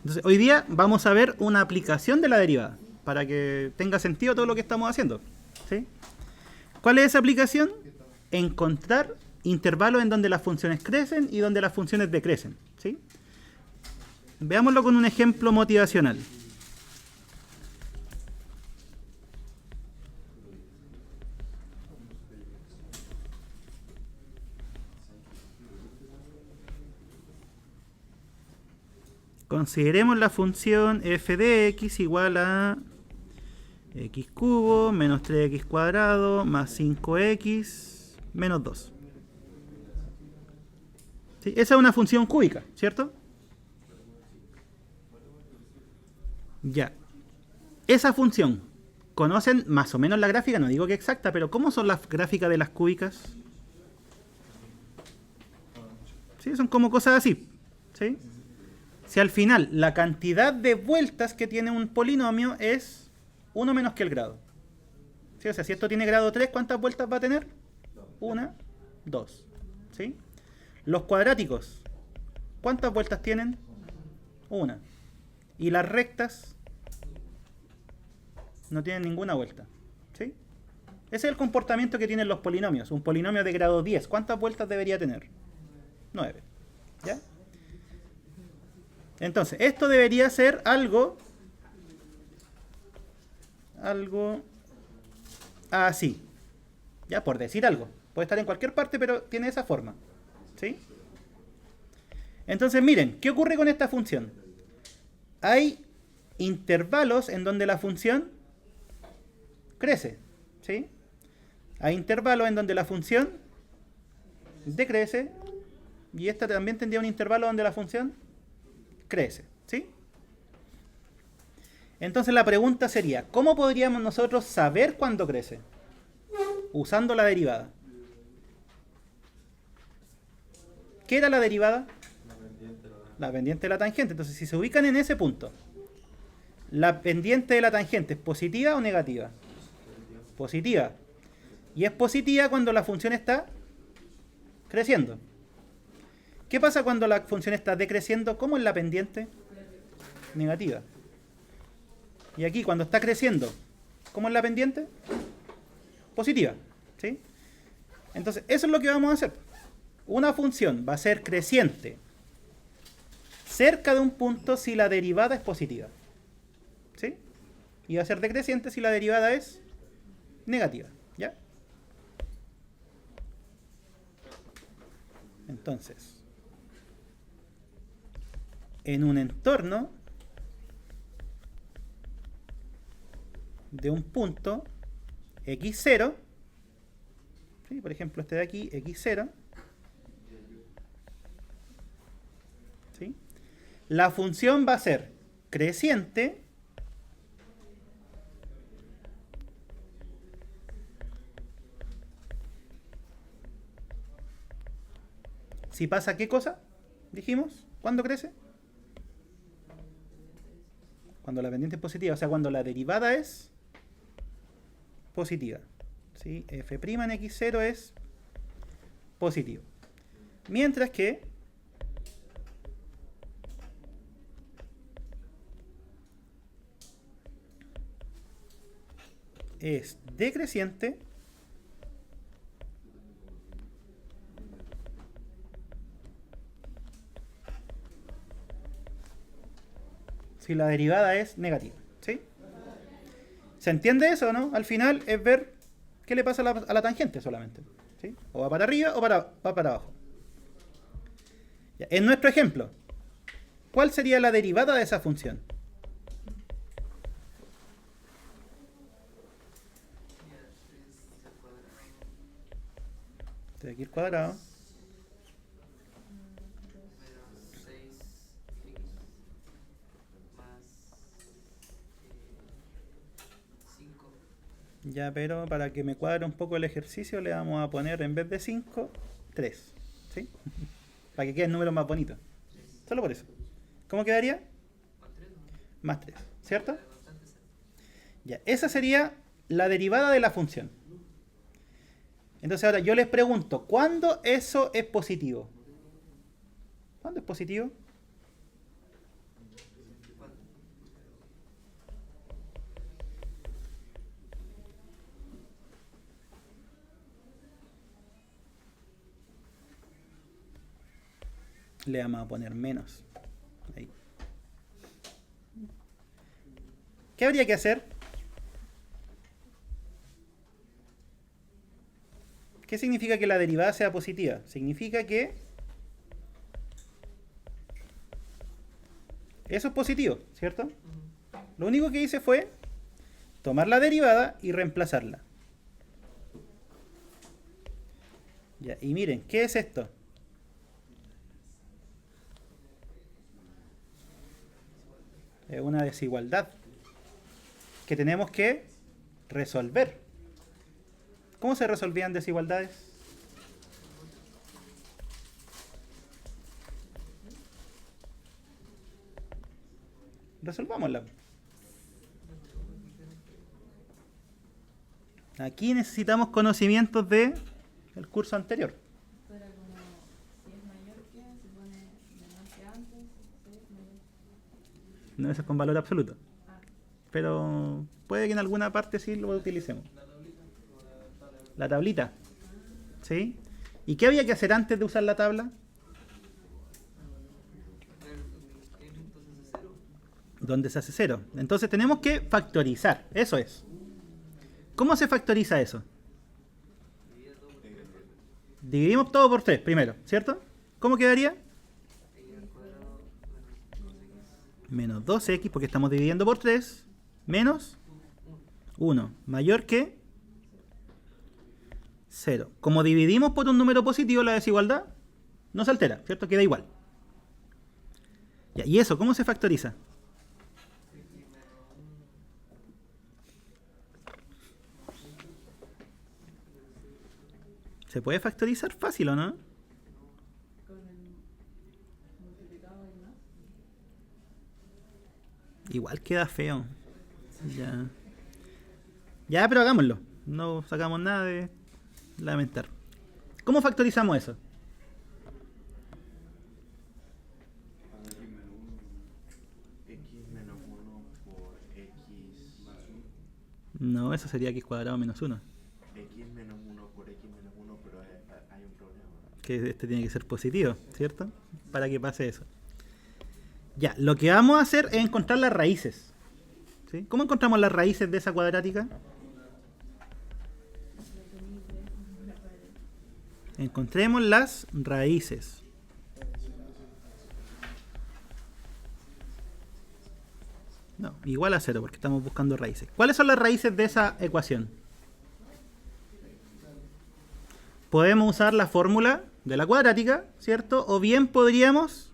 Entonces, hoy día vamos a ver una aplicación de la derivada, para que tenga sentido todo lo que estamos haciendo. ¿Sí? ¿Cuál es esa aplicación? Encontrar intervalos en donde las funciones crecen y donde las funciones decrecen. ¿Sí? Veámoslo con un ejemplo motivacional. Consideremos la función f de x igual a x cubo menos 3x cuadrado más 5x menos 2. ¿Sí? Esa es una función cúbica, ¿cierto? Ya. Esa función, ¿conocen más o menos la gráfica? No digo que exacta, pero ¿cómo son las gráficas de las cúbicas? ¿Sí? Son como cosas así. ¿Sí? Si al final la cantidad de vueltas que tiene un polinomio es 1 menos que el grado. ¿Sí? O sea, si esto tiene grado 3, ¿cuántas vueltas va a tener? 1, 2. ¿Sí? Los cuadráticos, ¿cuántas vueltas tienen? 1. Y las rectas no tienen ninguna vuelta. ¿Sí? Ese es el comportamiento que tienen los polinomios. Un polinomio de grado 10, ¿cuántas vueltas debería tener? 9. ¿Ya? Entonces, esto debería ser algo así. Ya, por decir algo. Puede estar en cualquier parte, pero tiene esa forma. ¿Sí? Entonces, miren, ¿qué ocurre con esta función? Hay intervalos en donde la función crece. ¿Sí? Hay intervalos en donde la función decrece. Y esta también tendría un intervalo donde la función crece. ¿Sí? Entonces la pregunta sería, ¿cómo podríamos nosotros saber cuándo crece? Usando la derivada. ¿Qué era la derivada? La pendiente de la tangente. Entonces, si se ubican en ese punto, ¿la pendiente de la tangente es positiva o negativa? Positiva. Y es positiva cuando la función está creciendo. ¿Qué pasa cuando la función está decreciendo? ¿Cómo es la pendiente? Negativa. Y aquí, cuando está creciendo, ¿cómo es la pendiente? Positiva. ¿Sí? Entonces, eso es lo que vamos a hacer. Una función va a ser creciente cerca de un punto si la derivada es positiva. ¿Sí? Y va a ser decreciente si la derivada es negativa. ¿Ya? Entonces, en un entorno de un punto x0, ¿sí? Por ejemplo este de aquí, x0, ¿sí? La función va a ser creciente si pasa ¿qué cosa? Dijimos, ¿cuándo crece? Cuando la pendiente es positiva, o sea, cuando la derivada es positiva. ¿Sí? F' en x0 es positivo. Mientras que es decreciente si la derivada es negativa. ¿Sí? ¿Se entiende eso o no? Al final es ver qué le pasa a la tangente solamente. ¿Sí? O va para arriba o va para abajo. Ya, en nuestro ejemplo, ¿cuál sería la derivada de esa función? De aquí al cuadrado. Ya, pero para que me cuadre un poco el ejercicio le vamos a poner en vez de 5, 3. ¿Sí? Para que quede el número más bonito. Solo por eso. ¿Cómo quedaría? Más 3. ¿Cierto? Ya, esa sería la derivada de la función. Entonces ahora yo les pregunto, ¿cuándo eso es positivo? ¿Cuándo es positivo? Le vamos a poner menos. Ahí. ¿Qué habría que hacer? ¿Qué significa que la derivada sea positiva? Significa que eso es positivo, ¿cierto? Lo único que hice fue tomar la derivada y reemplazarla. Ya, y miren, ¿qué es esto? Es una desigualdad que tenemos que resolver. ¿Cómo se resolvían desigualdades? Resolvámosla. Aquí necesitamos conocimientos del curso anterior. Era como, si es mayor que, se pone menor que antes, si es mayor. No, eso es con valor absoluto. Ah, Pero puede que en alguna parte sí lo utilicemos. La tablita. ¿Sí? ¿Y qué había que hacer antes de usar la tabla? Donde se hace cero. Entonces tenemos que factorizar. Eso es. ¿Cómo se factoriza eso? Dividimos todo por 3 primero, ¿cierto? ¿Cómo quedaría? Menos 2x, porque estamos dividiendo por 3, menos 1, mayor que 0. Como dividimos por un número positivo, la desigualdad no se altera, ¿cierto? Queda igual. Ya, ¿y eso cómo se factoriza? ¿Se puede factorizar fácil o no? con el multiplicado y más. Igual queda feo. Ya. Ya, pero hagámoslo. No sacamos nada de lamentar. ¿Cómo factorizamos eso? X menos 1 por X. No, eso sería x cuadrado menos 1. X menos 1 por X menos 1, pero hay un problema. Que este tiene que ser positivo, ¿cierto? Para que pase eso. Ya, lo que vamos a hacer es encontrar las raíces. ¿Sí? ¿Cómo encontramos las raíces de esa cuadrática? Encontremos las raíces. No, igual a 0 porque estamos buscando raíces. ¿Cuáles son las raíces de esa ecuación? Podemos usar la fórmula de la cuadrática, ¿cierto? O bien podríamos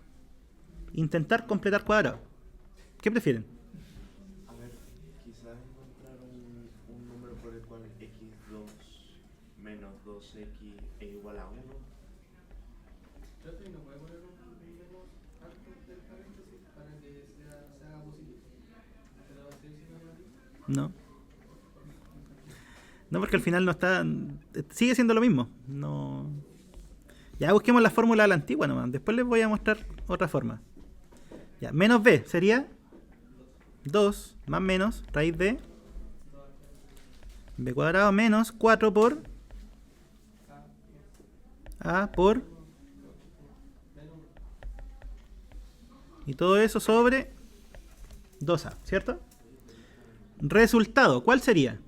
intentar completar cuadrado. ¿Qué prefieren? A ver, quizás encontrar un número por el cual x2 menos 2x es igual a 1. ¿Y no puede poner un menos antes del paréntesis para que se haga positivo? ¿Pero va a seguir siendo negativo? No. No, porque al final no está. Sigue siendo lo mismo. No. Ya busquemos la fórmula de la antigua nomás. Después les voy a mostrar otra forma. Ya, menos b sería 2 más menos raíz de b cuadrado menos 4 por a por. Y todo eso sobre 2a, ¿cierto? Resultado, ¿cuál sería?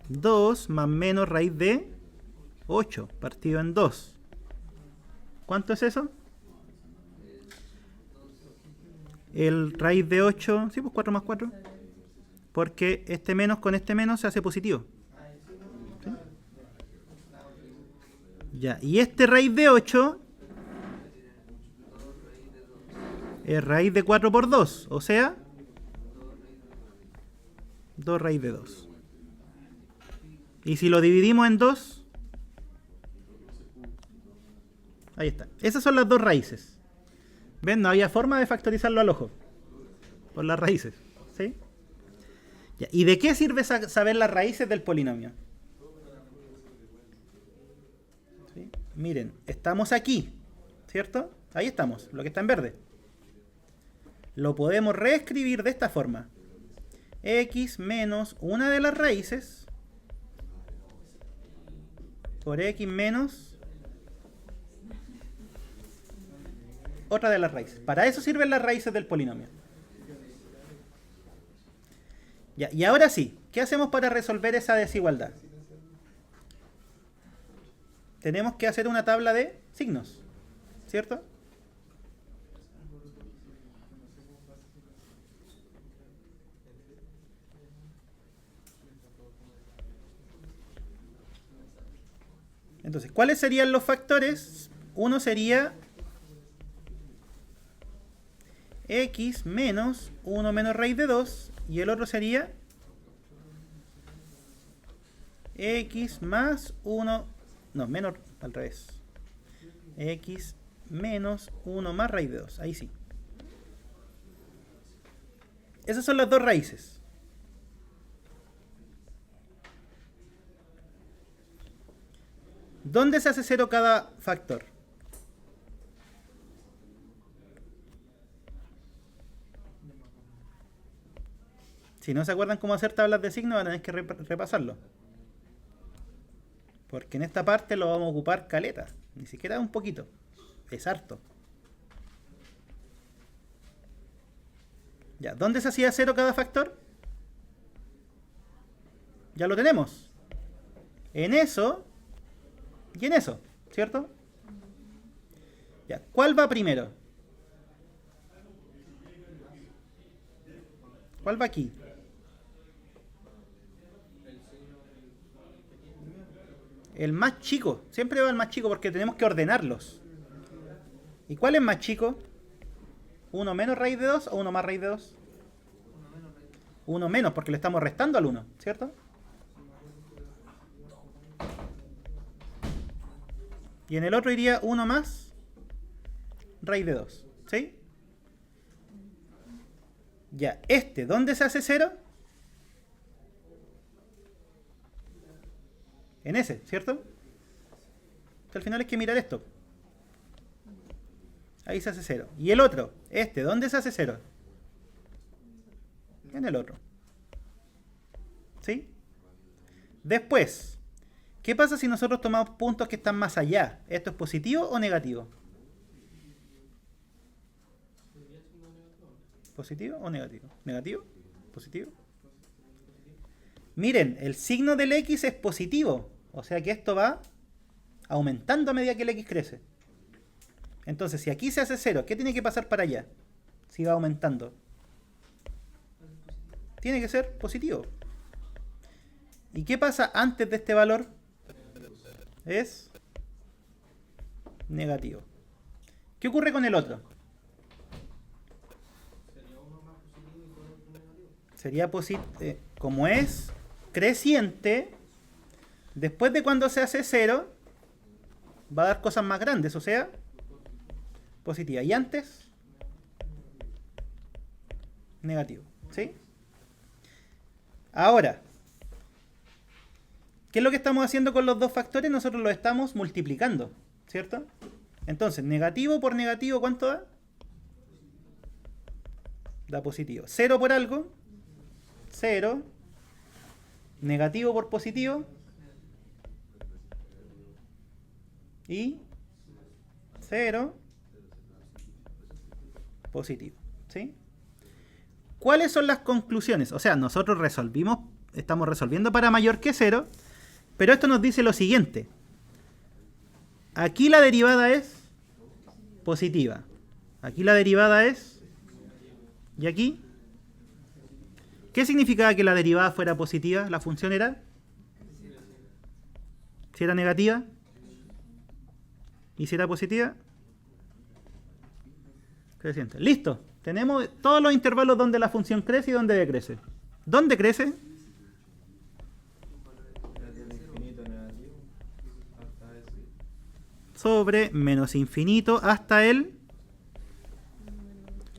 Dos más menos raíz de 8 partido en 2. ¿Cuánto es eso? El raíz de 8, sí, pues 4 más 4. Porque este menos con este menos se hace positivo. ¿Sí? Ya, y este raíz de 8 es raíz de 4 por 2, o sea, 2 raíz de 2. Y si lo dividimos en 2, ahí está. Esas son las dos raíces. ¿Ven? No había forma de factorizarlo al ojo. Por las raíces. ¿Sí? Ya. ¿Y de qué sirve saber las raíces del polinomio? ¿Sí? Miren, estamos aquí, ¿cierto? Ahí estamos, lo que está en verde. Lo podemos reescribir de esta forma. X menos una de las raíces por x menos otra de las raíces. Para eso sirven las raíces del polinomio. Ya, y ahora sí, ¿qué hacemos para resolver esa desigualdad? Tenemos que hacer una tabla de signos, ¿cierto? Entonces, ¿cuáles serían los factores? Uno sería x menos 1 menos raíz de 2 y el otro sería x más 1, no, menos, al revés, x menos 1 más raíz de 2, ahí sí. Esas son las dos raíces. ¿Dónde se hace cero cada factor? Si no se acuerdan cómo hacer tablas de signos, van a tener que repasarlo. Porque en esta parte lo vamos a ocupar caleta. Ni siquiera un poquito. Es harto. Ya, ¿dónde se hacía cero cada factor? Ya lo tenemos. En eso y en eso, ¿cierto? Ya, ¿cuál va primero? ¿Cuál va aquí? El más chico. Siempre va el más chico porque tenemos que ordenarlos. ¿Y cuál es más chico? ¿1 menos raíz de 2 o 1 más raíz de 2? 1 menos porque le estamos restando al 1, ¿cierto? Y en el otro iría 1 más raíz de 2. ¿Sí? Ya, ¿dónde se hace 0? En ese, ¿cierto? Al final hay que mirar esto. Ahí se hace 0. Y el otro, ¿dónde se hace 0? En el otro. ¿Sí? Después, ¿qué pasa si nosotros tomamos puntos que están más allá? ¿Esto es positivo o negativo? ¿Positivo o negativo? ¿Negativo? ¿Positivo? Miren, el signo del x es positivo. O sea que esto va aumentando a medida que el x crece. Entonces, si aquí se hace 0, ¿qué tiene que pasar para allá? Si va aumentando. Tiene que ser positivo. ¿Y qué pasa antes de este valor? Es negativo. ¿Qué ocurre con el otro? Sería positivo. Como es creciente, después de cuando se hace 0, va a dar cosas más grandes, o sea, positiva. Y antes, negativo. ¿Sí? Ahora, ¿qué es lo que estamos haciendo con los dos factores? Nosotros los estamos multiplicando, ¿cierto? Entonces, negativo por negativo, ¿cuánto da? Da positivo. 0 por algo, 0. Negativo por positivo. Y 0. Positivo. ¿Sí? ¿Cuáles son las conclusiones? O sea, nosotros estamos resolviendo para mayor que 0, pero esto nos dice lo siguiente. Aquí la derivada es positiva. Aquí la derivada es... ¿Y aquí? ¿Qué significaba que la derivada fuera positiva? La función era... Si era negativa. ¿Y si era positiva? Creciente. Listo. Tenemos todos los intervalos donde la función crece y donde decrece. ¿Dónde crece? Sobre menos infinito hasta el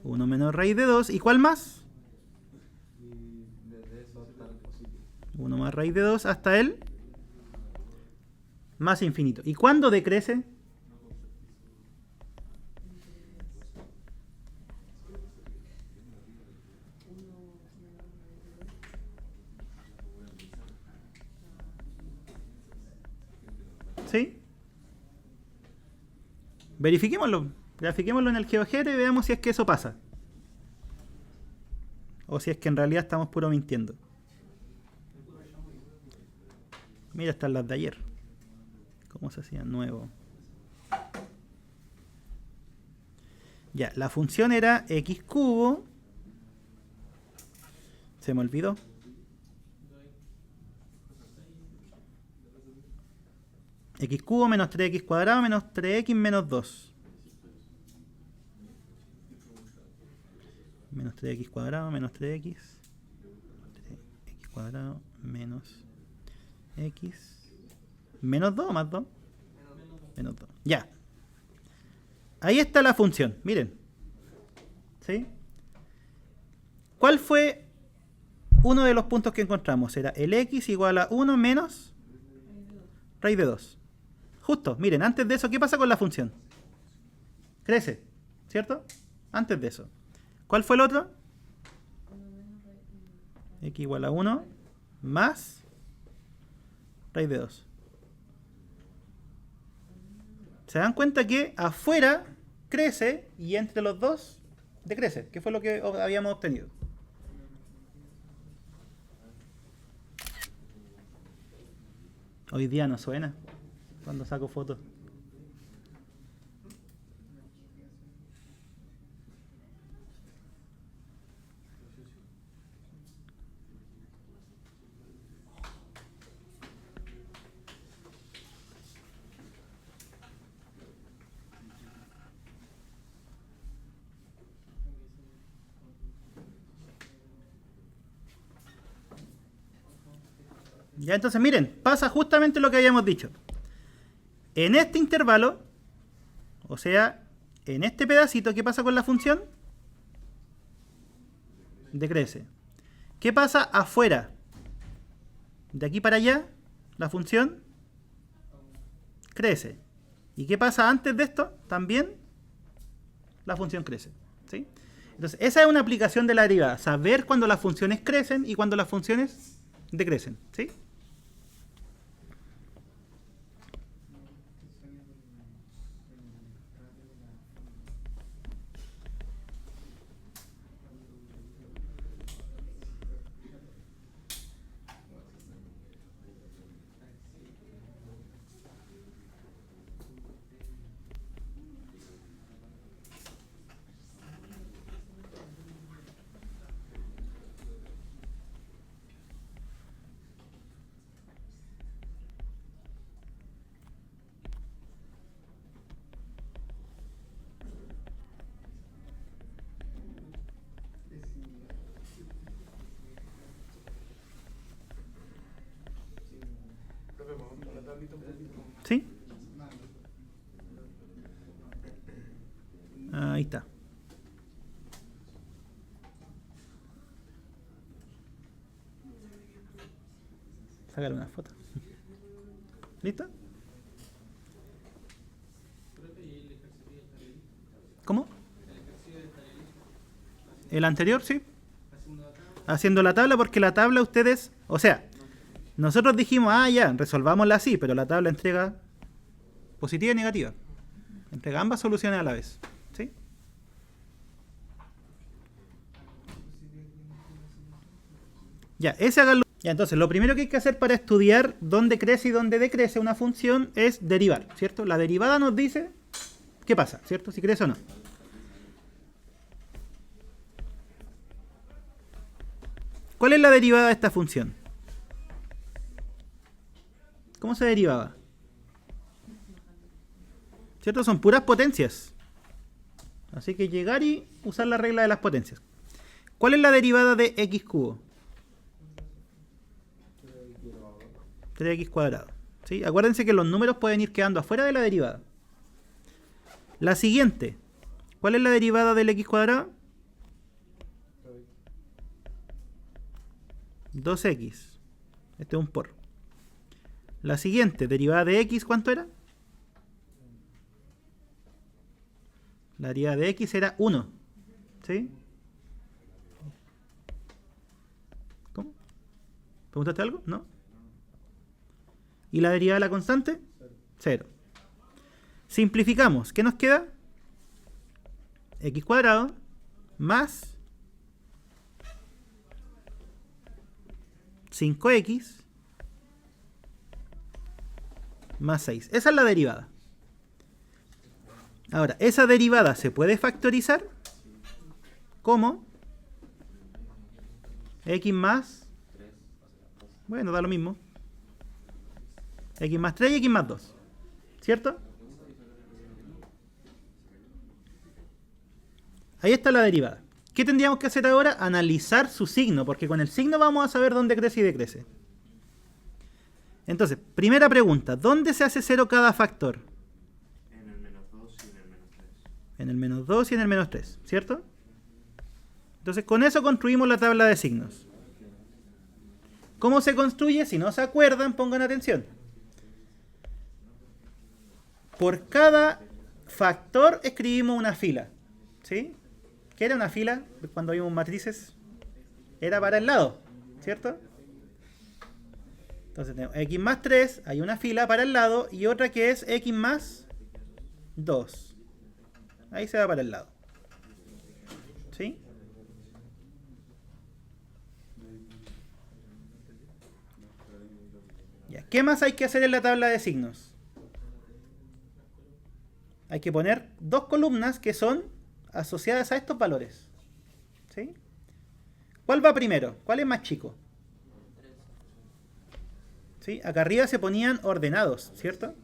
1 menos raíz de 2. ¿Y cuál más? 1 más raíz de 2 hasta el más infinito. ¿Y cuándo decrece? Verifiquémoslo. Grafiquémoslo en el GeoGebra y veamos si es que eso pasa. O si es que en realidad estamos puro mintiendo. Mira, están las de ayer. ¿Cómo se hacía? Nuevo. Ya, la función era x cubo. Se me olvidó. X cubo menos 3x cuadrado menos 3x menos 2. Menos 3x cuadrado menos 3x. 3x cuadrado menos x. Menos 2 o más 2. Menos 2. Ya. Ahí está la función. Miren. ¿Sí? ¿Cuál fue uno de los puntos que encontramos? Era el x igual a 1 menos raíz de 2. Justo, miren, antes de eso, ¿qué pasa con la función? Crece, ¿cierto? Antes de eso. ¿Cuál fue el otro? X igual a 1 más raíz de 2. ¿Se dan cuenta que afuera crece y entre los dos decrece? ¿Qué fue lo que habíamos obtenido? Hoy día no suena cuando saco fotos. Ya, entonces miren, pasa justamente lo que habíamos dicho. En este intervalo, o sea, en este pedacito, ¿qué pasa con la función? Decrece. ¿Qué pasa afuera? De aquí para allá, la función crece. ¿Y qué pasa antes de esto? También la función crece. ¿Sí? Entonces, esa es una aplicación de la derivada. Saber cuando las funciones crecen y cuando las funciones decrecen. ¿Sí? ¿Sí? Ahí está. Sácale una foto. ¿Listo? ¿Cómo? El anterior, sí. Haciendo la tabla, porque la tabla ustedes... O sea, nosotros dijimos, ya, resolvámosla así, pero la tabla entrega positiva y negativa. Entrega ambas soluciones a la vez. ¿Sí? Ya, ese háganlo. Ya, entonces, lo primero que hay que hacer para estudiar dónde crece y dónde decrece una función es derivar, ¿cierto? La derivada nos dice qué pasa, ¿cierto? Si crece o no. ¿Cuál es la derivada de esta función? ¿Cómo se derivaba? ¿Cierto? Son puras potencias. Así que llegar y usar la regla de las potencias. ¿Cuál es la derivada de x cubo? 3x cuadrado. ¿Sí? Acuérdense que los números pueden ir quedando afuera de la derivada. La siguiente. ¿Cuál es la derivada del x cuadrado? 2x. Este es un por. La siguiente, derivada de x, ¿cuánto era? La derivada de x era 1. ¿Sí? ¿Cómo? ¿Preguntaste algo? ¿No? ¿Y la derivada de la constante? 0. Simplificamos. ¿Qué nos queda? X cuadrado más 5x más 6. Esa es la derivada. Ahora, esa derivada se puede factorizar. ¿Cómo? X más... Bueno, da lo mismo. X más 3 y X más 2. ¿Cierto? Ahí está la derivada. ¿Qué tendríamos que hacer ahora? Analizar su signo, porque con el signo vamos a saber dónde crece y decrece. Entonces, primera pregunta, ¿dónde se hace cero cada factor? En el menos 2 y en el menos 3. En el menos 2 y en el menos 3, ¿cierto? Entonces, con eso construimos la tabla de signos. ¿Cómo se construye? Si no se acuerdan, pongan atención. Por cada factor escribimos una fila, ¿sí? ¿Qué era una fila? Cuando vimos matrices, era para el lado, ¿cierto? Entonces tenemos x más 3, hay una fila para el lado y otra que es x más 2. Ahí se va para el lado. ¿Sí? Ya. ¿Qué más hay que hacer en la tabla de signos? Hay que poner dos columnas que son asociadas a estos valores. ¿Sí? ¿Cuál va primero? ¿Cuál es más chico? ¿Sí? Acá arriba se ponían ordenados, ¿cierto?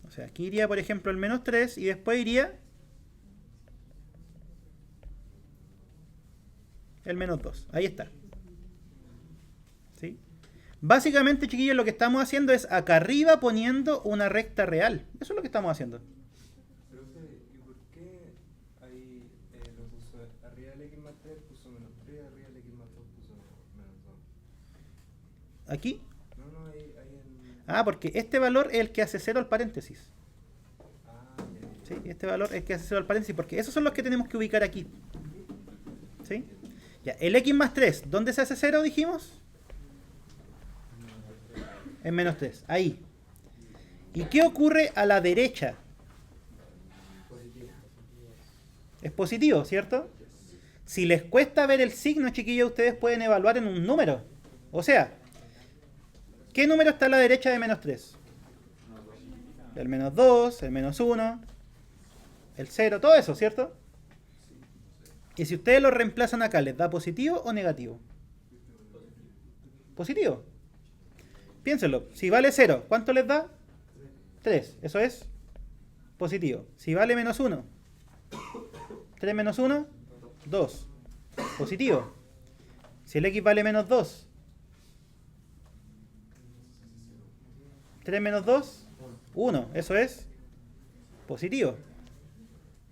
O sea, aquí iría, por ejemplo, el menos 3 y después iría el menos 2. Ahí está. ¿Sí? Básicamente, chiquillos, lo que estamos haciendo es acá arriba poniendo una recta real. Eso es lo que estamos haciendo. Profe, ¿y por qué ahí lo puso arriba del x más 3 puso menos 3, arriba del x más 2 puso menos 2? ¿Aquí? No, ahí en... Ah, porque este valor es el que hace cero al paréntesis. Ah, ya. ¿Sí? Este valor es el que hace cero al paréntesis, porque esos son los que tenemos que ubicar aquí. ¿Sí? Ya, el x más 3, ¿dónde se hace cero, dijimos? En menos 3, ahí. ¿Y qué ocurre a la derecha? Es positivo, ¿cierto? Si les cuesta ver el signo, chiquillos, ustedes pueden evaluar en un número. O sea, ¿qué número está a la derecha de menos 3? El menos 2, el menos 1, el 0, todo eso, ¿cierto? Y si ustedes lo reemplazan acá, ¿les da positivo o negativo? Positivo. Piénsenlo, si vale 0, ¿cuánto les da? 3, eso es positivo. Si vale menos 1, 3 menos 1, 2, positivo. Si el x vale menos 2, 3 menos 2, 1, eso es positivo.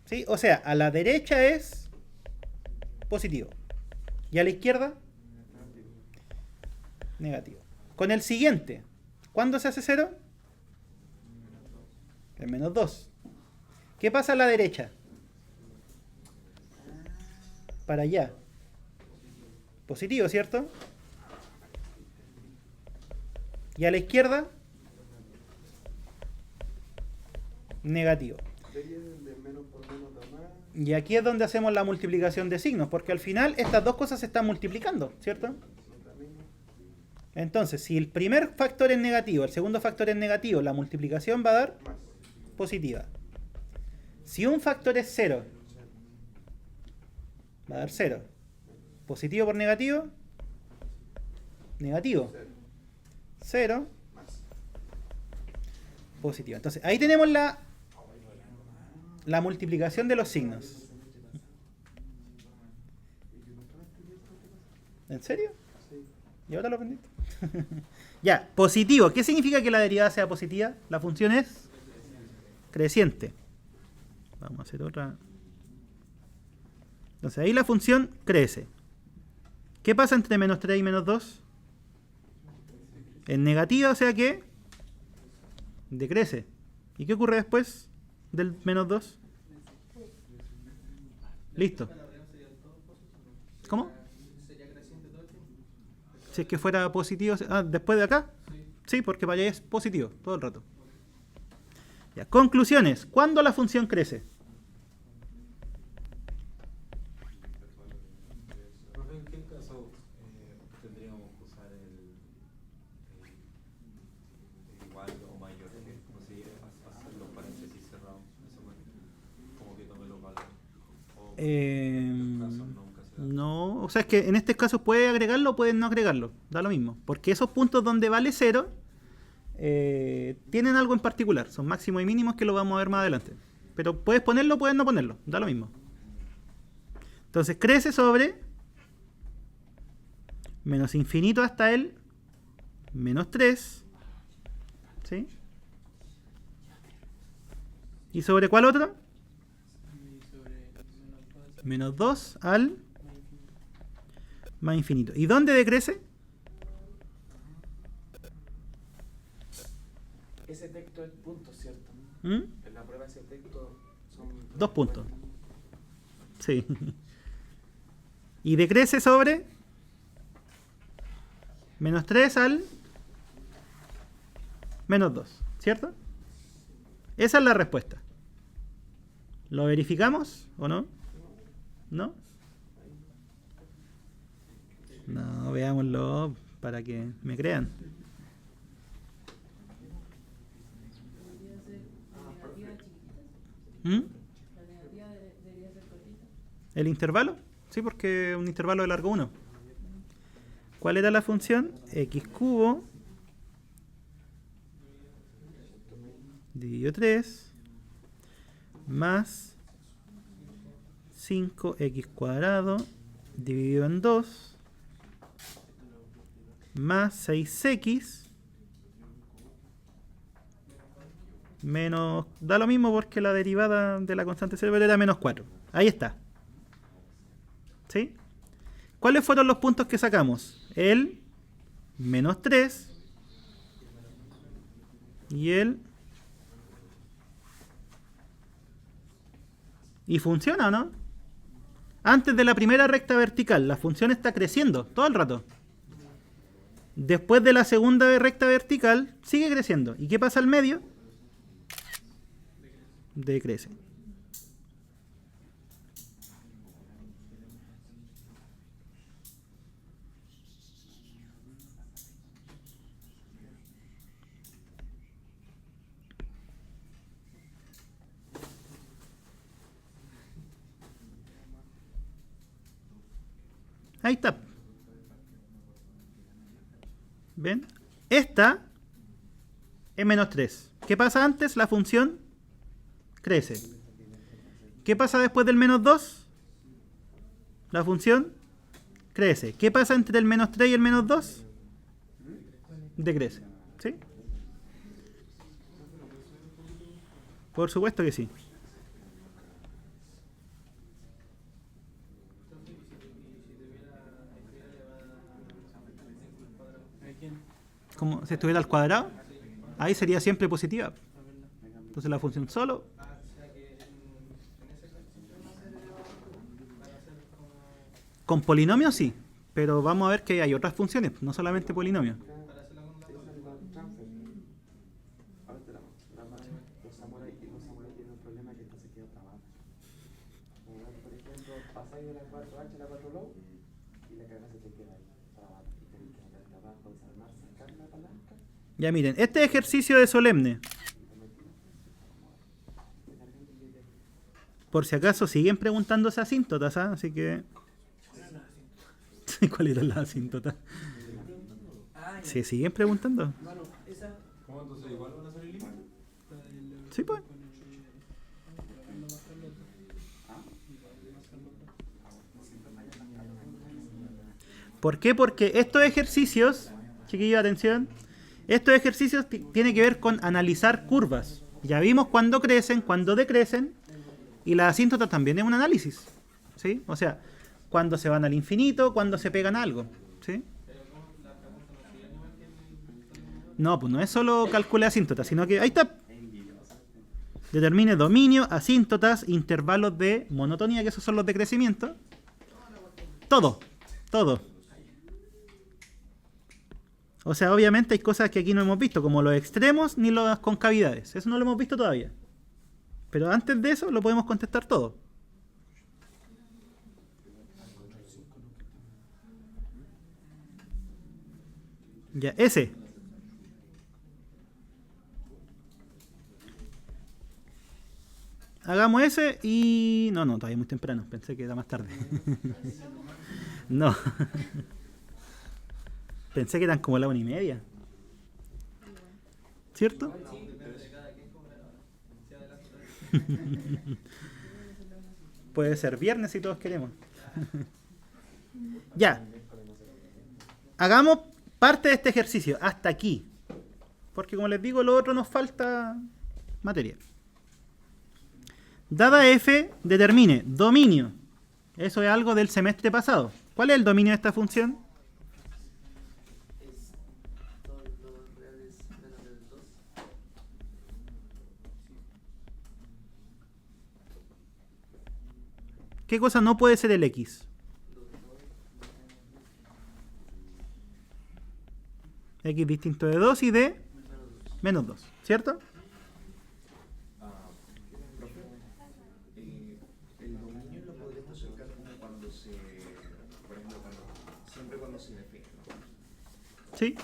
¿Sí? O sea, a la derecha es positivo. ¿Y a la izquierda? Negativo. Con el siguiente, ¿cuándo se hace 0? El menos 2. ¿Qué pasa a la derecha? Para allá. Positivo, ¿cierto? ¿Y a la izquierda? Negativo. Y aquí es donde hacemos la multiplicación de signos, porque al final estas dos cosas se están multiplicando, ¿cierto? Entonces, si el primer factor es negativo, el segundo factor es negativo, la multiplicación va a dar positiva. Si un factor es 0, va a dar 0. Positivo por negativo, negativo. 0, positivo. Entonces, ahí tenemos la multiplicación de los signos. ¿En serio? ¿Y ahora lo aprendiste? Ya, positivo. ¿Qué significa que la derivada sea positiva? La función es creciente. Vamos a hacer otra. Entonces ahí la función crece. ¿Qué pasa entre menos 3 y menos 2? Es negativa, o sea que decrece. ¿Y qué ocurre después del menos 2? Listo. ¿Cómo? Si es que fuera positivo. Ah, después de acá. Sí, porque para allá es positivo todo el rato. Ya, conclusiones. ¿Cuándo la función crece? Profe, ¿en qué caso tendríamos que usar el igual o mayor que? Como si hacer los paréntesis cerrados. Eso como que tome los valores. O en estos casos nunca se da. No, o sea, es que en este caso puedes agregarlo o puedes no agregarlo. Da lo mismo. Porque esos puntos donde vale 0 tienen algo en particular. Son máximos y mínimos que lo vamos a ver más adelante. Pero puedes ponerlo o puedes no ponerlo. Da lo mismo. Entonces crece sobre menos infinito hasta el menos 3. ¿Sí? ¿Y sobre cuál otro? Y sobre Menos 2 al más infinito. ¿Y dónde decrece? Ese texto es punto, ¿cierto? ¿Mm? En la prueba ese texto son 2 puntos. Sí. Y decrece sobre menos 3 al menos 2. ¿Cierto? Esa es la respuesta. ¿Lo verificamos o no? ¿No? No, veámoslo para que me crean. Debería ser negativa chiquitita. ¿Mm? La negativa debería ser cortita. ¿El intervalo? Sí, porque es un intervalo de largo 1. ¿Cuál era la función? X cubo dividido 3 más 5x cuadrado dividido en 2 más 6x menos... Da lo mismo porque la derivada de la constante cerebral era menos 4. Ahí está. ¿Sí? ¿Cuáles fueron los puntos que sacamos? El menos 3 y el... ¿Y funciona o no? Antes de la primera recta vertical, la función está creciendo todo el rato. Después de la segunda recta vertical, sigue creciendo. ¿Y qué pasa al medio? Decrece. Ahí está. ¿Ven? Esta es menos 3. ¿Qué pasa antes? La función crece. ¿Qué pasa después del menos 2? La función crece. ¿Qué pasa entre el menos 3 y el menos 2? Decrece. ¿Sí? Por supuesto que sí. Como si estuviera al cuadrado, ahí sería siempre positiva. Entonces la función solo. Con polinomios sí, pero vamos a ver que hay otras funciones, no solamente polinomios. Los samuráis tienen un problema que esta se queda trabada. Por ejemplo, pasáis de la 4H a la 4Low y la carga se te queda ahí trabada. Y tenés que sacar de abajo, desarmar, sacar la palanca. Ya miren, este ejercicio de solemne, por si acaso siguen preguntándose asíntotas, ¿ah? Así que... ¿Cuál era la asíntota? ¿Se siguen preguntando? ¿Cómo entonces igual van a salir líneas? Sí, pues. ¿Por qué? Porque estos ejercicios, chiquillos, atención, estos ejercicios tienen que ver con analizar curvas. Ya vimos cuándo crecen, cuándo decrecen, y la asíntota también es un análisis, ¿sí? O sea, cuándo se van al infinito, cuándo se pegan a algo, ¿sí? No, pues no es solo calcule asíntotas, sino que ahí está. Determine dominio, asíntotas, intervalos de monotonía, que esos son los de crecimiento. Todo, todo. O sea, obviamente hay cosas que aquí no hemos visto, como los extremos ni las concavidades. Eso no lo hemos visto todavía. Pero antes de eso lo podemos contestar todo. Ya, ese. Hagamos ese y... No, todavía muy temprano. Pensé que era más tarde. No. Pensé que eran como la 1:30. ¿Cierto? Puede ser viernes si todos queremos. Ya. Hagamos parte de este ejercicio hasta aquí. Porque como les digo, lo otro nos falta materia. Dada f, determine dominio. Eso es algo del semestre pasado. ¿Cuál es el dominio de esta función? Es todos los reales menos del 2. ¿Qué cosa no puede ser el x? X distinto de 2 y de menos 2, ¿cierto? Profe, el dominio lo podríamos sacar como cuando se, por ejemplo, siempre cuando se define, ¿no? Sí.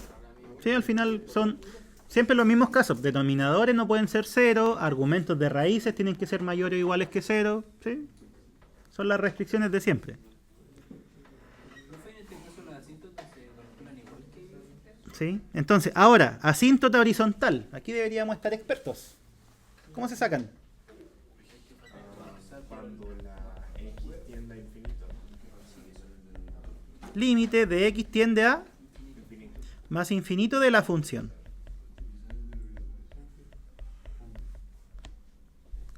Sí, al final son siempre los mismos casos. Denominadores no pueden ser 0, argumentos de raíces tienen que ser mayores o iguales que 0, ¿sí? Son las restricciones de siempre. ¿Sí? Entonces, ahora, asíntota horizontal. Aquí deberíamos estar expertos. ¿Cómo se sacan? Cuando la x tiende a infinito. Límite de x tiende a Infinito. más infinito de la función.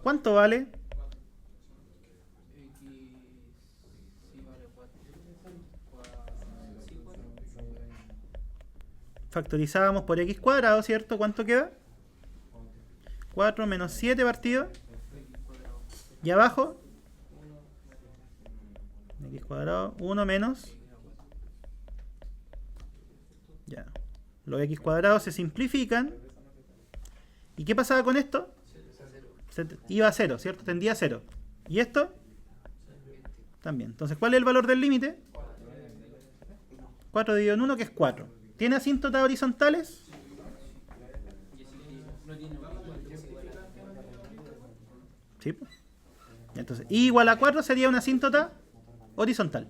¿Cuánto vale? Factorizábamos por x cuadrado, ¿cierto? ¿Cuánto queda? 4 menos 7 partido. Y abajo, x cuadrado, 1 menos. Ya. Los x cuadrados se simplifican. ¿Y qué pasaba con esto? Iba a 0, ¿cierto? Tendía a 0. ¿Y esto? También. Entonces, ¿cuál es el valor del límite? 4 dividido en 1, que es 4. ¿Tiene asíntotas horizontales? Sí. Entonces, y igual a 4 sería una asíntota horizontal.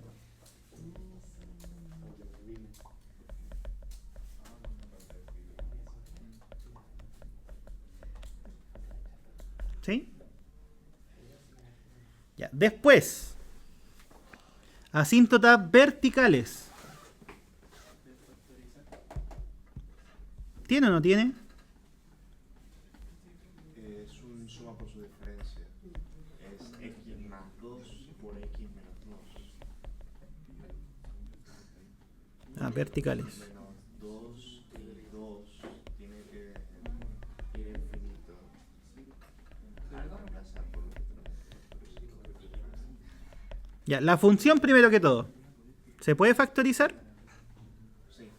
¿Sí? Ya. Después, asíntotas verticales. ¿Tiene o no tiene? Es un suma por su diferencia. Es x más 2 por x menos 2. Ah, verticales. Menos 2 y 2 tiene que ir infinito. A reemplazar por otro. Ya, la función primero que todo. ¿Se puede factorizar? Sí.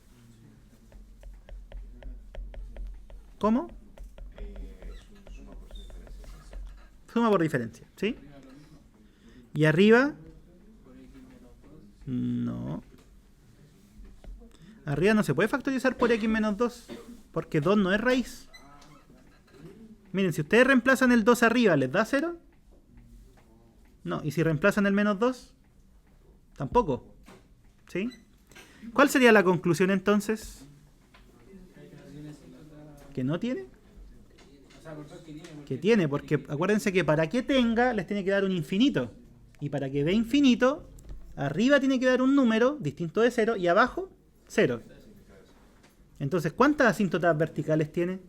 ¿Cómo? Es un suma por su diferencia. Suma por diferencia, ¿sí? ¿Y arriba? No. Arriba no se puede factorizar por x menos 2, porque 2 no es raíz. Miren, si ustedes reemplazan el 2 arriba, ¿les da 0? No. ¿Y si reemplazan el menos 2? Tampoco. ¿Sí? ¿Cuál sería la conclusión entonces? ¿Que no tiene? Que tiene, porque acuérdense que para que tenga les tiene que dar un infinito. Y para que dé infinito, arriba tiene que dar un número distinto de 0 y abajo 0. Entonces, ¿cuántas asíntotas verticales tiene?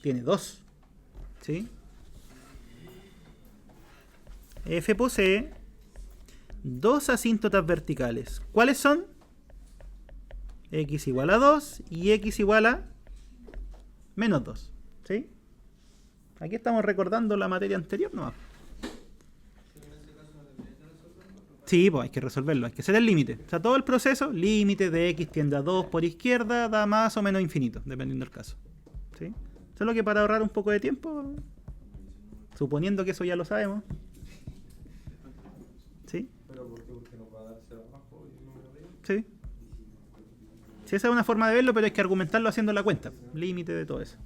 Tiene 2. ¿Sí? F posee 2 asíntotas verticales. ¿Cuáles son? X igual a 2 y X igual a menos 2. ¿Sí? Aquí estamos recordando la materia anterior nomás. Sí, pues hay que resolverlo, hay que hacer el límite. O sea, todo el proceso, límite de x tiende a 2 por izquierda, da más o menos infinito, dependiendo del caso. ¿Sí? Solo que para ahorrar un poco de tiempo, suponiendo que eso ya lo sabemos. ¿Sí? ¿Pero por qué? Porque nos va a dar hacia abajo y el número de ellos. Sí. Sí, esa es una forma de verlo, pero hay que argumentarlo haciendo la cuenta. Límite de todo eso.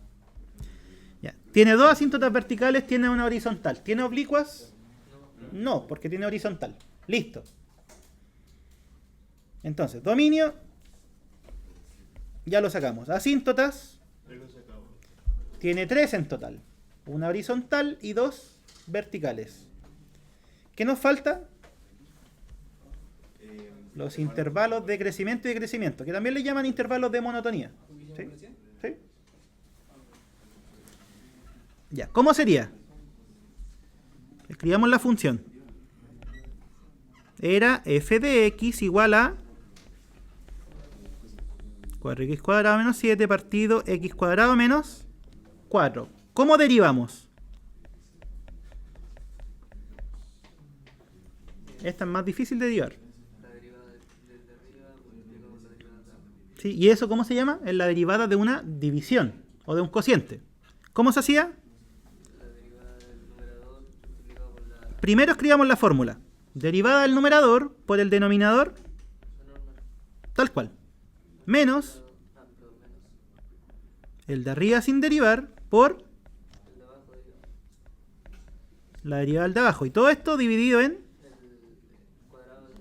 Ya. ¿Tiene dos asíntotas verticales? ¿Tiene una horizontal? ¿Tiene oblicuas? No, porque tiene horizontal. Listo. Entonces, dominio. Ya lo sacamos. Asíntotas. Tiene 3 en total. Una horizontal y 2 verticales. ¿Qué nos falta? Los intervalos de crecimiento y decrecimiento, que también le llaman intervalos de monotonía. ¿Sí? ¿Sí? Ya, ¿cómo sería? Escribamos la función. Era f de x igual a 4x cuadrado menos 7 partido x cuadrado menos 4. ¿Cómo derivamos? Esta es más difícil de derivar. La derivada del de arriba multiplicado por la derivada de abajo. ¿Sí? ¿Y eso cómo se llama? Es la derivada de una división o de un cociente. ¿Cómo se hacía? La derivada del numerador multiplicado por la Primero escribamos la fórmula. Derivada del numerador por el denominador, normal. tal cual. Menos Perdón, menos el de arriba sin derivar por el de abajo derivado. la derivada del de abajo. Y todo esto dividido en... El cuadrado del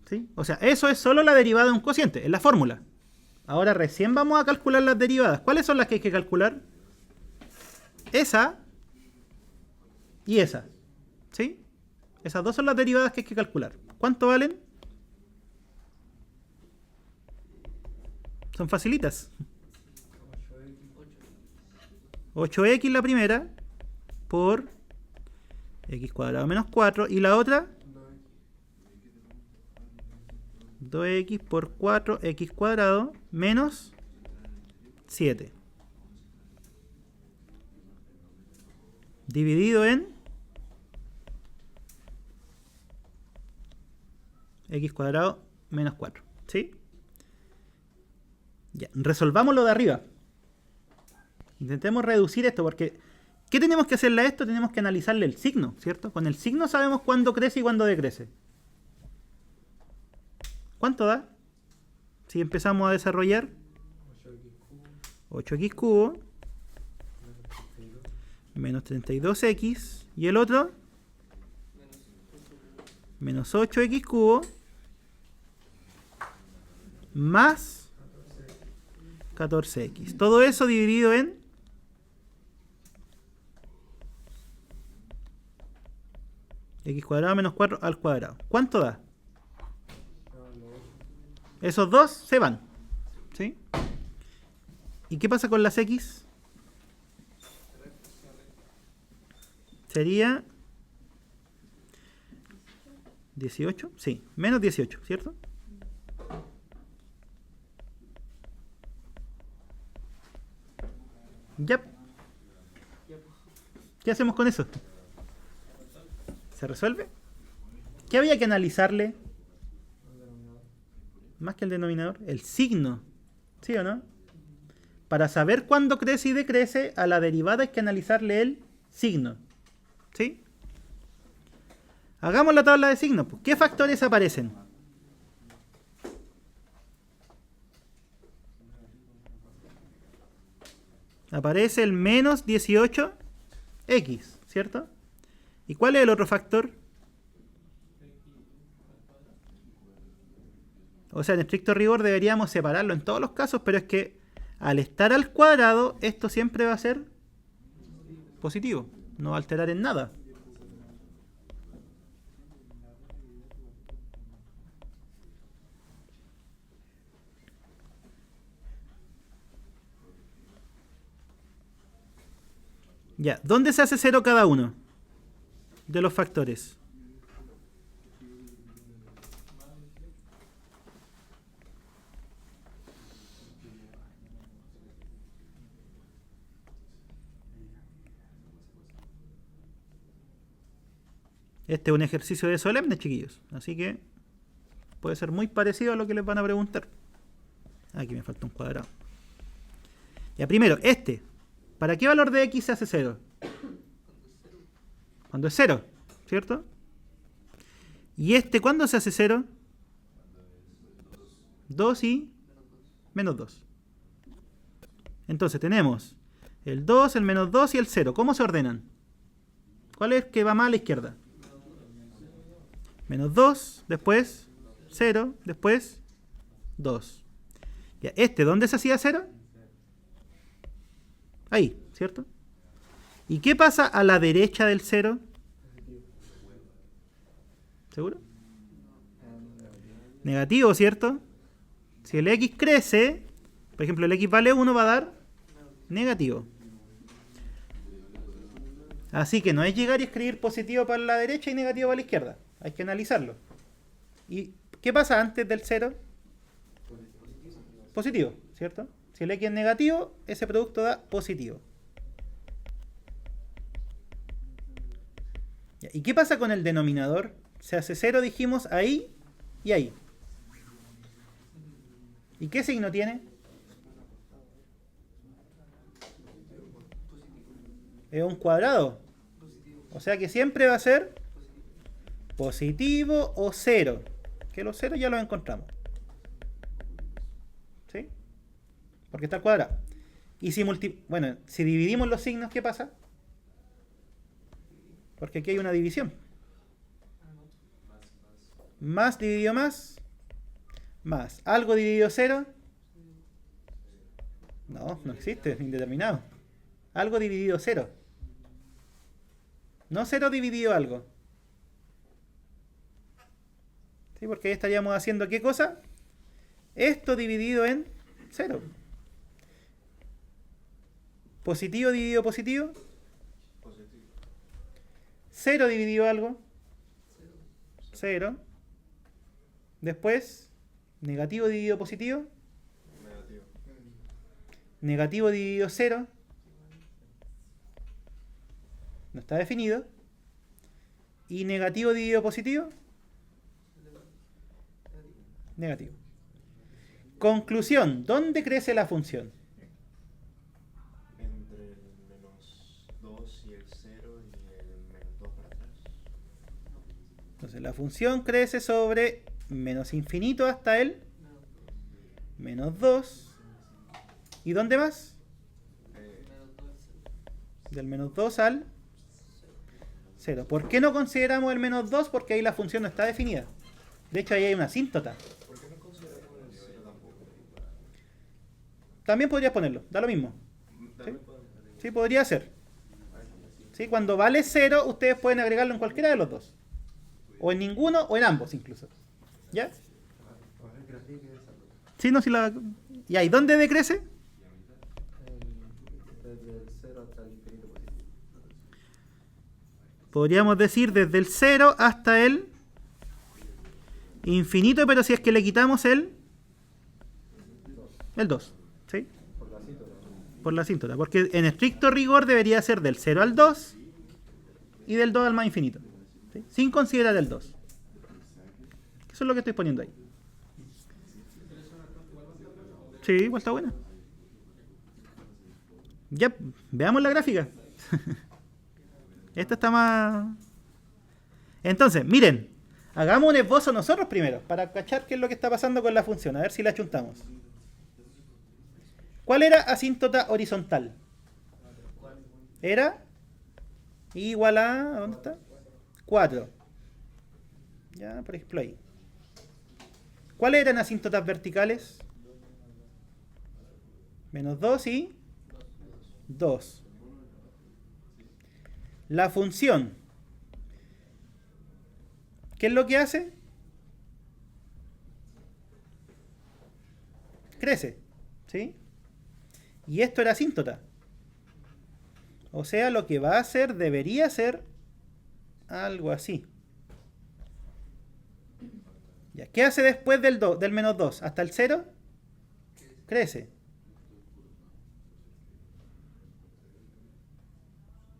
¿Sí? O sea, eso es solo la derivada de un cociente, es la fórmula. Ahora recién vamos a calcular las derivadas. ¿Cuáles son las que hay que calcular? Esa y esa. ¿Sí? Esas dos son las derivadas que hay que calcular. ¿Cuánto valen? Son facilitas. 8x la primera por x cuadrado menos 4 y la otra 2x por 4x cuadrado menos 7 dividido en x cuadrado menos 4. ¿Sí? Ya, resolvamos lo de arriba. Intentemos reducir esto porque ¿qué tenemos que hacerle a esto? Tenemos que analizarle el signo, ¿cierto? Con el signo sabemos cuándo crece y cuándo decrece. ¿Cuánto da? Si empezamos a desarrollar 8x cubo menos 32x y el otro menos 8x cubo más 14x. Todo eso dividido en x cuadrado menos 4 al cuadrado. ¿Cuánto da? Esos dos se van. ¿Sí? ¿Y qué pasa con las x? Sería 18, sí, menos 18, ¿cierto? Ya. ¿Qué hacemos con eso? ¿Se resuelve? ¿Qué había que analizarle? Más que el denominador, el signo. ¿Sí o no? Para saber cuándo crece y decrece, a la derivada hay que analizarle el signo. ¿Sí? Hagamos la tabla de signos. ¿Qué factores aparecen? Aparece el menos 18x, ¿cierto? ¿Y cuál es el otro factor? O sea, en estricto rigor deberíamos separarlo en todos los casos, pero es que al estar al cuadrado, esto siempre va a ser positivo. No va a alterar en nada. Ya, ¿dónde se hace cero cada uno de los factores? Este es un ejercicio de solemne, chiquillos. Así que puede ser muy parecido a lo que les van a preguntar. Aquí me falta un cuadrado. Ya, primero, este. ¿Para qué valor de x se hace 0? Cuando es 0, ¿cierto? ¿Y este cuándo se hace 0? 2 y menos 2. Entonces tenemos el 2, el menos 2 y el 0. ¿Cómo se ordenan? ¿Cuál es que va más a la izquierda? Menos 2, después 0, después 2. Ya, ¿este dónde se hacía 0? Ahí, ¿cierto? ¿Y qué pasa a la derecha del 0? ¿Seguro? Negativo, ¿cierto? Si el x crece, por ejemplo, el x vale 1, va a dar negativo. Así que no es llegar y escribir positivo para la derecha y negativo para la izquierda. Hay que analizarlo. ¿Y qué pasa antes del 0? Positivo, ¿cierto? Si el x es negativo, ese producto da positivo. ¿Y qué pasa con el denominador? Se hace 0, dijimos, ahí y ahí. ¿Y qué signo tiene? Es un cuadrado. O sea que siempre va a ser positivo o 0. Que los ceros ya los encontramos. ¿Sí? Porque está al cuadrado. Y si si dividimos los signos, ¿qué pasa? Porque aquí hay una división. Más dividido más. Más. ¿Algo dividido 0? No, no existe, es indeterminado. Algo dividido 0. No 0 dividido algo. ¿Sí? Porque ahí estaríamos haciendo ¿qué cosa? Esto dividido en 0. Positivo dividido positivo. 0 dividido algo. 0. Después, negativo dividido positivo. Negativo dividido 0. No está definido. Y negativo dividido positivo. Negativo. Conclusión. ¿Dónde crece la función? Entre el menos 2 y el 0 y el menos 2 para atrás. Entonces la función crece sobre menos infinito hasta el menos 2. ¿Y dónde más? Del menos 2 al 0. ¿Por qué no consideramos el menos 2? Porque ahí la función no está definida. De hecho ahí hay una asíntota. ¿Por qué no consideramos el 0 tampoco? También podrías ponerlo, da lo mismo. También podemos poner. Sí, podría ser. ¿Sí? Cuando vale 0, ustedes pueden agregarlo en cualquiera de los dos. O en ninguno o en ambos incluso. ¿Ya? Sí, no, si la... ¿Y ahí dónde decrece? Desde el 0 hasta el infinito positivo. Podríamos decir desde el 0 hasta el infinito, pero si es que le quitamos el 2. ¿Sí? Por la asíntota. Por la asíntota. Porque en estricto rigor debería ser del 0 al 2 y del 2 al más infinito. ¿Sí? Sin considerar el 2. Eso es lo que estoy poniendo ahí. Sí, igual está buena. Ya, veamos la gráfica. Esta está más... Entonces, miren. Hagamos un esbozo nosotros primero, para cachar qué es lo que está pasando con la función. A ver si la chuntamos. ¿Cuál era asíntota horizontal? Era igual a... ¿dónde está? 4. Ya, por ejemplo ahí. ¿Cuáles eran asíntotas verticales? Menos 2 y 2. La función, ¿qué es lo que hace? Crece, ¿sí? Y esto era asíntota. O sea, lo que va a hacer debería ser algo así. Ya, ¿qué hace después del menos 2? ¿Hasta el 0? Crece.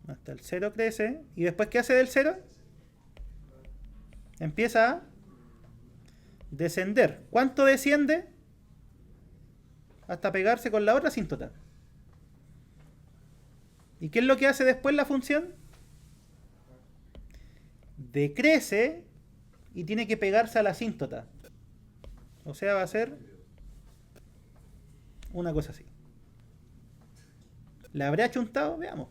Hasta el 0 crece. ¿Y después qué hace del 0? empieza a descender. ¿Cuánto desciende? Hasta pegarse con la otra asíntota. ¿Y qué es lo que hace después la función? Decrece y tiene que pegarse a la asíntota. O sea, va a ser una cosa así. ¿La habré achuntado? Veamos.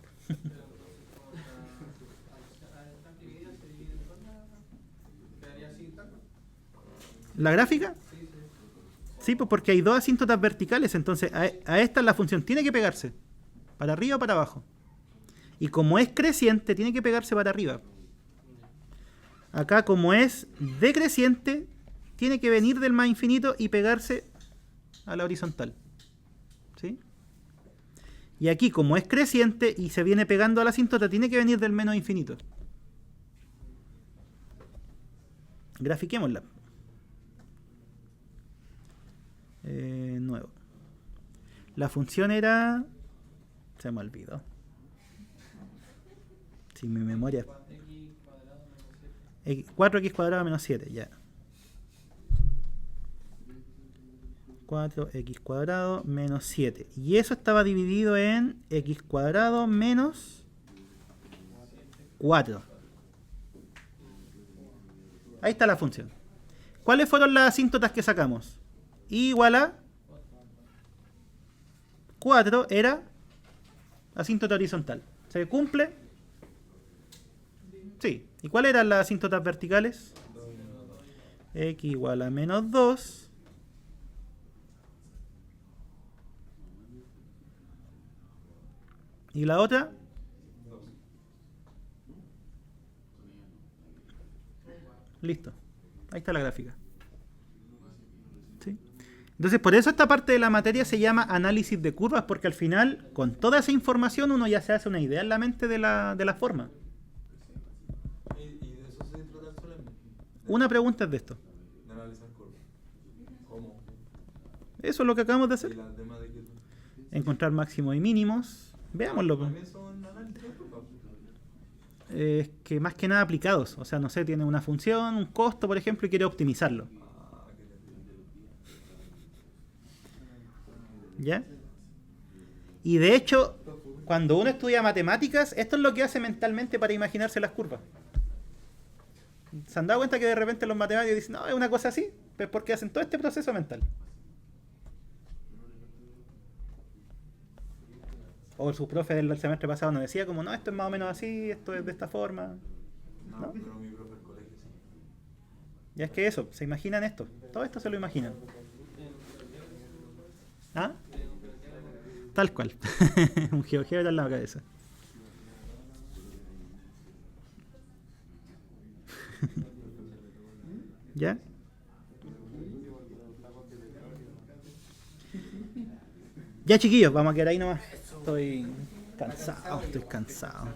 ¿La gráfica? Sí, pues porque hay dos asíntotas verticales, entonces a esta la función tiene que pegarse. Para arriba o para abajo. Y como es creciente, tiene que pegarse para arriba. Acá, como es decreciente, tiene que venir del más infinito y pegarse a la horizontal. ¿Sí? Y aquí, como es creciente y se viene pegando a la asíntota, tiene que venir del menos infinito. Grafiquémosla. Nuevo. La función era... Se me olvidó. Si mi memoria... 4x cuadrado menos 7, ya. 4x cuadrado menos 7. Y eso estaba dividido en x cuadrado menos 4. Ahí está la función. ¿Cuáles fueron las asíntotas que sacamos? Y igual a 4 era asíntota horizontal. ¿Se cumple? Sí. ¿Y cuáles eran las asíntotas verticales? X igual a menos 2. ¿Y la otra? Listo. Ahí está la gráfica. ¿Sí? Entonces, por eso esta parte de la materia se llama análisis de curvas, porque al final, con toda esa información, uno ya se hace una idea en la mente de la forma. ¿Y de eso se trata el solemne? Una pregunta es de esto. De analizar curvas. ¿Cómo? Eso es lo que acabamos de ¿Y hacer. las demás de qué? Encontrar máximos y mínimos. Veámoslo. Pues. También son análisis de curvas. Es que más que nada aplicados. O sea, no sé, tiene una función, un costo, por ejemplo, y quiere optimizarlo. ¿Ya? Y de hecho, cuando uno estudia matemáticas, esto es lo que hace mentalmente para imaginarse las curvas. ¿Se han dado cuenta que de repente los matemáticos dicen, no, es una cosa así? Pues porque hacen todo este proceso mental. O su profe del semestre pasado nos decía como, no, esto es más o menos así, esto es de esta forma. No, ¿No? pero mi profe del colegio sí. Ya es que eso, se imaginan esto. Todo esto se lo imaginan. ¿Ah? Tal cual. Un GeoGebra en la cabeza. ¿Ya? Ya, chiquillos, vamos a quedar ahí nomás. Estoy cansado.